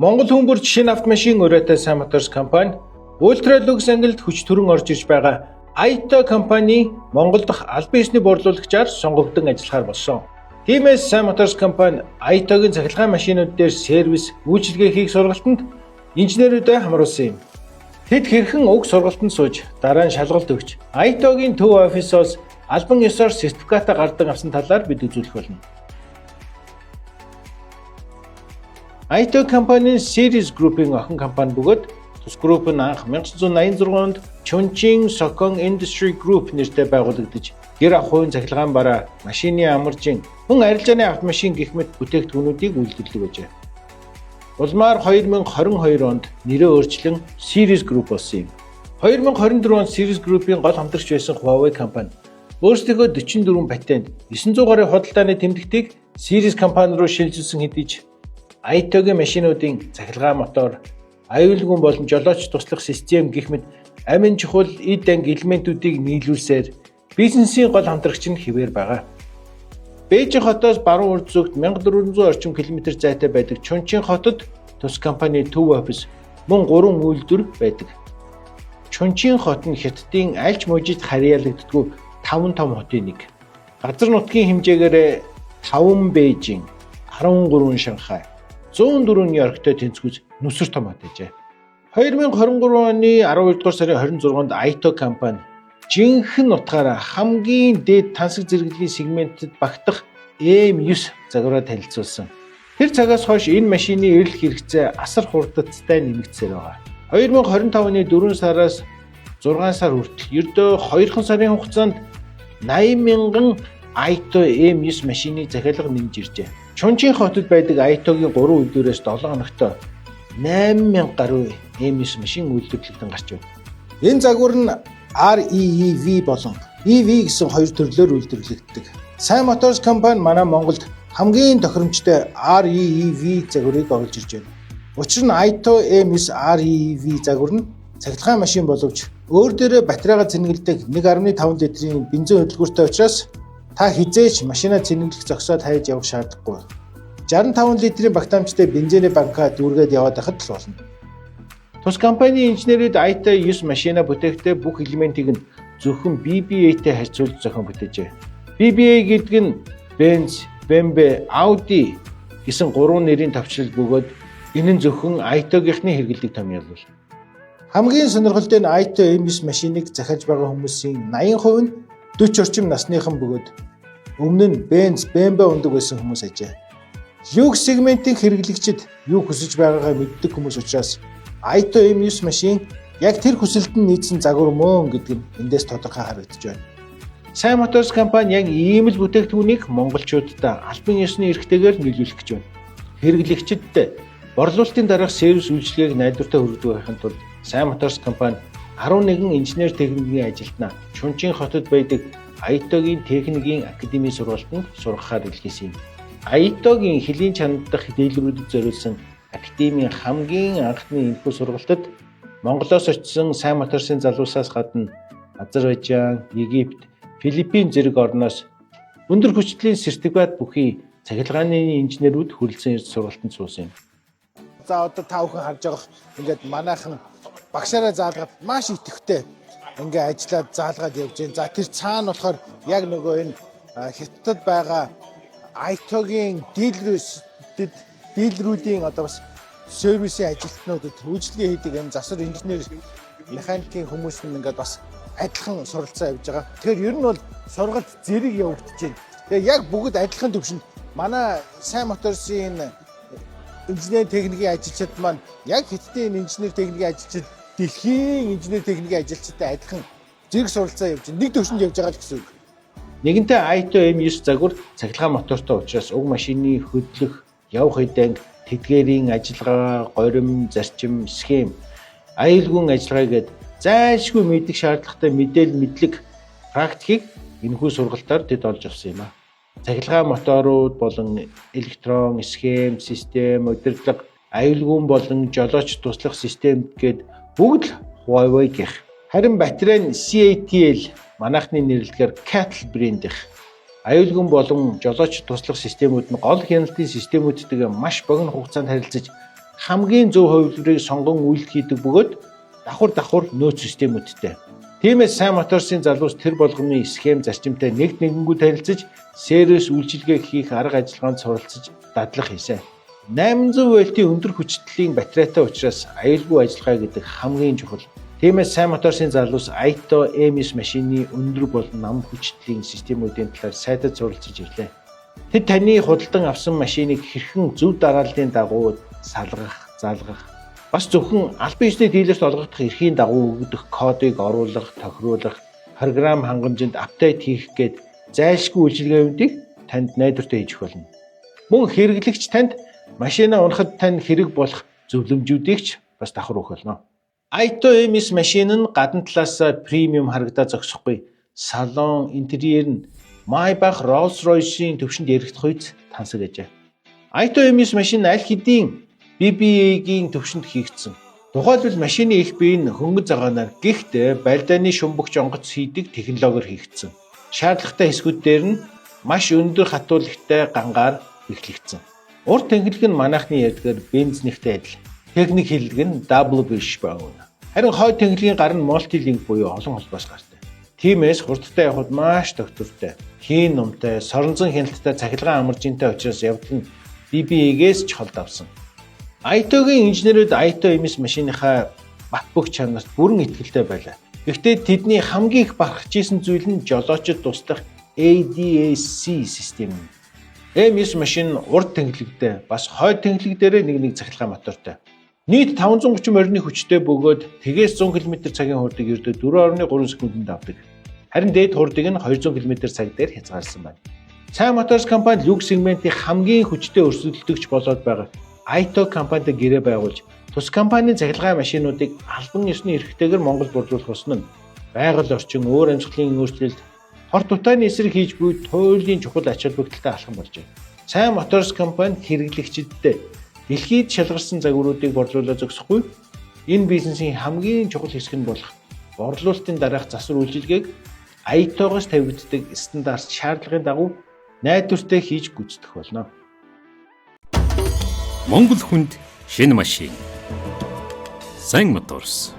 Монгол хүмүүр жишээ автомашин өрөөтэй Сайн Motors компани Ultralux ангилд хүч төрөн орж ирж байгаа Aito компани Монгол дахь албан ёсны борлуулагчаар сонгогдсон ажиллахаар болсон. Тиймээс Сайн Motors компани Aito-гийн цахилгаан машинууд дээр сервис, үйлчилгээ хийх сургалтанд инженерүүдэд хамруулсан юм. Тэд хэрхэн уг сургалтанд сууж дараа нь шалгалт өгч Aito-гийн төв офисоос албан ёсоор сертификат гаргадаг авсан талаар бид үзүүлэх болно. Aito компанийн Series Group-ийн охин компани бөгөөд тус групп нь анх 1986 онд Chongqing Sokon Industry Group нэртэй байгуулагдаж гэр ах хувийн цахилгаан бараа, машины амаржин, хүн арилжааны автомашин гэх мэт бүтээгдэхүүнүүдийг үйлдвэрлэдэг байжээ. Улмаар 2022 онд нэрээ өөрчлөн Series Group болсон юм. 2024 онд Series Group-ийн гол хамтрагч байсан Huawei компани өөрсдийнхөө 44 патент, 900 гаруй худалдааны тэмдэгтийг Series компани руу шилжүүлсэн хэдий ч Aito-гийн машинуудын цахилгаан мотор, аюулгүй болон жолооч туслах систем гэх мэт амин чухал эд анги элементүүдийг нийлүүлсээр бизнесийн гол хамтрагч нь хэвээр байгаа. Бээжин хотоос баруун урд зүгт 1400 орчим км зайтай байдаг Chongqing хотод тус компани төв офис мөн 3 үйлдвэр байдаг. Chongqing хот нь Хятадын аль ч мужид харьяалагддаггүй 5 том хотын нэг. Газар нутгийн хэмжээгээр 5 Бээжин, 13 Шанхай, 104 Нью-Йорктой тэнцвүүж нүсэр том хот ажээ. 2023 оны 12 дугаар сарын 26-нд Aito компани жинхэнэ утгаараа хамгийн дээд тансаг зэрэглэлийн сегментэд багтах M9 загвараа танилцуулсан. Тэр цагаас хойш энэ машины эрэлт хэрэгцээ асар хурдтай нэмэгдсээр байгаа. 2025 оны 4 сараас 6 сар хүртэл ердөө 2 сарын хугацаанд 80,000 Aito M9 машиныг захиалга нэмж иржээ. Chongqing хотод байдаг Aito-гийн 3 үйлдвэрээс 7 хоногт 8,000 гаруй M9 машин үйлдвэрлэгдэн гарч байна. Энэ загвар нь REEV болон EV гэсэн хоёр төрлөөр үйлдвэрлэгддэг. Сайн Motors компани манай Монголд хамгийн тохиромжтой REEV загварыг оруулж ирж байна. Учир нь Aito M9 REEV загвар нь цахилгаан машин боловч өөр дээрээ батарейгаа цэнгэлдэг 1.5 литрийн бензин хөдөлгөөртэй учраас та хизээч машинаа цэнэглэх зогсоод хайж явах шаардлагагүй. 65 литрийн багтаамжтай бензиний банка дүүргээд яваад байхад л болно. Тус компанийн инженерүүд Aito 9 машина бүтээхдээ бүх элементийг нь зөвхөн BBA-тэй харьцуулж зохион бүтээжээ. BBA гэдэг нь Benz, BMW, Audi гэсэн 3 нэрийн товчлол бөгөөд энэ нь зөвхөн Aito-гийнхны хэрэглэдэг томьёол. Хамгийн сонирхолтой нь Aito M9 машиныг захиалж байгаа хүмүүсийн 80% нь 40 орчим насныхан бөгөөд өмнө нь Benz, BMW ундаг байсан хүмүүс ажээ. Люкс сегментийн хэрэглэгчид юу хүсэж байгаагаа мэддэг хүмүүс учраас Aito M9 машин яг тэр хүсэлтэд нийцсэн загвар мөн гэдэг нь эндээс тодорхой харагдаж байна. Сайн Motors компани яг ийм л бүтээгдэхүүнийг монголчуудад албан ёсны эрхтэйгээр нийлүүлэх гэж байна. Хэрэглэгчидтэй борлуулалтын дараах сервис үйлчилгээг найдвартай хүргэдэг байхын тулд Сайн Motors компани 11 инженер техникийн ажилтнаа Chongqing хотод байдаг Aito-гийн техникийн академийн сургалтанд сургахаар илгээсэн юм. Aito-гийн хэлийн чанар дах дийлрүүдэд зориулсан академийн хамгийн анхны энэхүү сургалтад Монголоос очсон Сайн Motors-ын залуусаас гадна Азербайджан, Египт, Филиппин зэрэг орноос өндөр хүчтэй сертификат бүхий цахилгааны инженерүүд хүрэлцэн ирж сургалтанд суусан юм. За одоо та бүхэн харж байгаа ингээд манайхан багшаараа заалгаад маш идэвхтэй ингээ ажиллаад заалгаад явж байна. За тэр цаана болохоор яг нөгөө энэ Хятадд байгаа Aito-гийн дийлрүүдийн одоо бас сервисийн ажилтнуудад үйлчлэгээ хийдэг юм засвар инженер механикийн хүмүүс нь ингээд бас адилхан суралцаа явж байгаа. Тэгэхээр ер нь бол сургалт зэрэг явагдаж байна. Тэгээ яг бүгд адилхан төвшөнд манай Сайн Motors-ийн инженер техникийн ажилчид маань яг Хятадын инженер техникийн ажилчид дэлхийн инженер техникийн ажилчидтай адилхан зэрэг суралцаа явж байна. Нэг төвшөнд явж байгаа гэсэн үг. Нэгэнтээ Aito M9 загвар цахилгаан мотортой учраас уг машины хөдлөх, явах эдэнг, тэдгээрийн ажиллагаа, горим, зарчим, схем, аюулгүй ажиллагаа гээд зайлшгүй мэдэх шаардлагатай мэдлэг, практикийг энэхүү сургалтаар тэд олж авсан юм а. Цахилгаан моторууд болон электрон, схем, систем, удирдлага, аюулгүй болон жолооч туслах систем гээд бүгд л Huawei гэх. Харин батарей нь CATL манайхны нэрлэлээр Cattle брэндийнх. Аюулгүй болон жолооч туслах системүүд нь гол хяналтын системүүдтэйгээ маш богино хугацаанд харилцаж хамгийн зөв хувилбарыг сонгон үйлдэл хийдэг бөгөөд давхар нөөц системүүдтэй. Тиймээс сайн моторсын залуус тэр болгоны схем зарчимтай нэгнгүү танилцж, сервис үйлчилгээ хийх арга ажиллагаанд суралцж дадлах хийсэн. 800 вольтын өндөр хүчтэлийн батарейтай учраас аюулгүй ажиллагаа гэдэг хамгийн чухал. Тиймээс сайн моторсын залуус Aito EMS машины өндөр болон нам хүчтэлийн системүүдийн талаар сайдад суралцж ирлээ. Тэд таны худалдан авсан машиныг хэрхэн зөв дарааллын дагуу салгах, залгах, бас зөвхөн албан ёсны дилерт олгогдох эрхийн дагуу өгөгдөх кодыг оруулах, тохируулах, програм хангамжинд апдейт хийх гээд зайлшгүй үйлчилгээүүдийг танд найдвартай хийж болно. Мөн хэрэглэгч танд машинаа унахад тань хэрэг болох зөвлөмжүүдийг ч бас давхар өгөх болно. Aito EMS машин нь гадна талаас премиум харагдаа зогсохгүй. Салон, интерьер нь Maybach, Rolls-Royce-ийн төвшөнд яригдах үйс тансаг ажээ. Aito EMS машин аль хэдийн BBA-гийн төвшөнд хийгдсэн. Тухайлбал машины их бие нь хөнгөн цагаанаар гэхдээ барилдааны шумбагч онгоц хийдэг технологиор хийгдсэн. Шаардлагатай хэсгүүд дээр нь маш өндөр хатуулагтай гангаар бэхлэгдсэн. Урд тэнхлэг нь манайхны ярьдгаар бензинтэй адил. Техник хэллэг нь double brush байна. Харин хойд тэнхлэгийн гар нь multi-link буюу олон холбоос гартай. Тиймээс хурдтай явхад маш тогтвортой, хийн нумтай, соронзон хяналттай цахилгаан амаржинтай учраас явдал нь BBA-гээс ч холд авсан. Aito-гийн инженерүүд Aito EMS машиныхаа бат бөх чанарт бүрэн итгэлтэй байлаа. Гэхдээ тэдний хамгийн их бахархажсэн зүйл нь жолоочид туслах ADAC систем. EMS машин урд тэнхлэгтэй, бас хойд тэнхлэг дээрээ нэг цахилгаан мотортой. Нийт 530 морины хүчтэй бөгөөд тэгээс 100 км/цагийн хурдыг ердөө 4.3 секундэд авдаг. Харин дээд хурдыг нь 200 км/цаг дээр хязгаарласан байна. Сайн Motors компани люкс сегментийн хамгийн хүчтэй өрсөлдөгч болоод байгаа Aito компанитай гэрээ байгуулж, тус компанийн цахилгаан машинуудыг албан ёсны эрхтэйгээр Монголд борлуулах усна нь байгаль орчин, өөр амьсгалын өөрчлөлт, хор тутааны эсрэг хийж буй туйлын чухал ач холбогдолтой алхам болжээ. Сайн Motors компани хэрэглэгчдэд дэлхийд шалгарсан загваруудыг борлуулаад зогсохгүй. Энэ бизнесийн хамгийн чухал хэсэг нь болох борлуулалтын дараах засвар үйлчилгээг Aito-гоос тавигддаг стандарт шаардлагын дагуу найдвартай хийж гүйцэтгэх болно. Монгол хүнд шинэ машин. Сайн Motors.